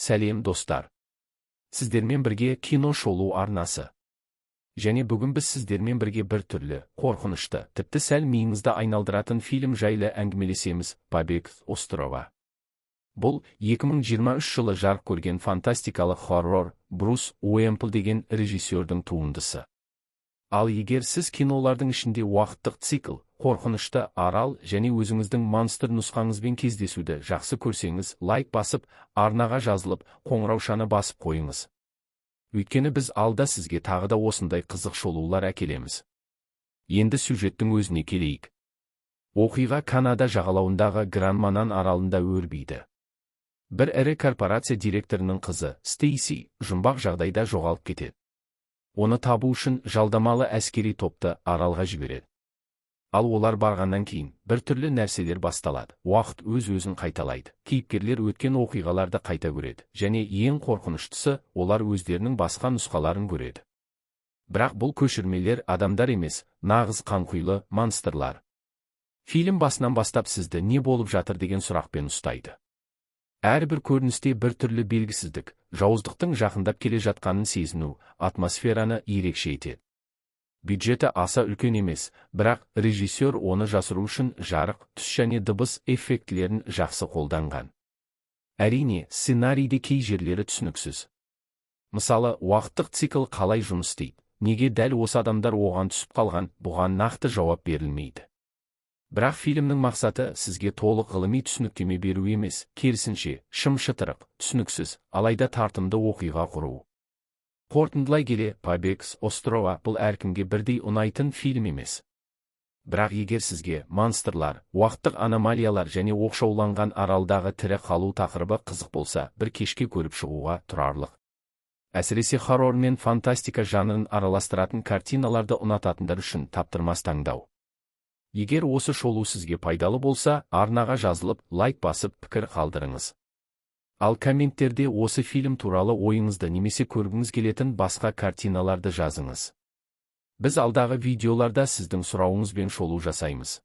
Сәлем достар. Сіздермен бірге кино шолу арнасы. Және бүгін біз сіздермен бірге бір түрлі, қорқынышты, тіпті сәл миыңызды айналдыратын фильм жайлы әңгімелесеміз. Побег с острова. Бұл 2023 жылы жарық көрген фантастикалық хоррор, Брус Уэмпл деген режиссердің туындысы. Ал егер сіз кинолардың ішінде уақыттық цикл, қорқынышты арал және өзіңіздің монстр нұсқаңызбен кездесуді жақсы көрсеңіз, лайк басып, арнаға жазылып, қоңыраушаны басып қойыңыз. Өйткені біз алда сізге тағы да осындай қызық шолулар әкелеміз. Енді сюжеттің өзіне келейік. Оқиға Канада жағалауындағы Гран-Манан аралында өрбиді. Бір ірі корпорация директорының қызы, Стейси, жұмбақ жағдайда жоғалып кетеді. Оны табу үшін жалдамалы әскери топты аралға жібереді. Ал олар барғаннан кейін бір түрлі нәрселер басталады. Уақыт өз-өзін қайталайды. Кейіпкерлер өткен оқиғаларды қайта көреді, және ең қорқыныштысы, олар өздерінің басқа нұсқаларын көреді. Бірақ бұл көшірмелер адамдар емес, нағыз қанқұйлы монстрлар. Фильм басынан бастап сізді не болып жатыр деген сұрақпен ұстайды. Әрбір көріністе бір түрлі белгісіздік, жауыздықтың жақындап келе жатқанын сезіну, атмосфераны ерекше етеді. Бюджеті аса үлкен емес, бірақ режиссер оны жасыру үшін жарық, түс және дыбыс эффектілерін жақсы қолданған. Әрине, сценарийде кей жерлері түсініксіз. Мысалы, уақыттық цикл қалай жұмыс істейді, неге дәл осы адамдар оған түсіп қалған, бұған нақты жауап берілмейді. Бірақ фильмнің мақсаты сізге толық ғылыми түсініктеме беру емес, керісінше, шым-шытырық, түсініксіз, алайда тартымды оқиға құру. Қорытындылай келе, Побег с острова бұл әркімге бірдей ұнайтын фильм емес. Бірақ егер сізге монстрлар, уақыттық аномалиялар және оқшауланған аралдағы тірі қалу тақырыбы қызық болса, бір кешке көріп шығуға тұрарлық. Әсіресе хоррор мен фантастика жанрын араластыратын картиналарды ұнататындар үшін таптырмас таңдау. Егер осы шолу сізге пайдалы болса, арнаға жазылып, лайк басып, пікір қалдырыңыз. Ал комменттерде осы фильм туралы ойыңызды немесе көргіңіз келетін басқа картиналарды жазыңыз. Біз алдағы видеоларда сіздің сұрауыңызбен шолу жасаймыз.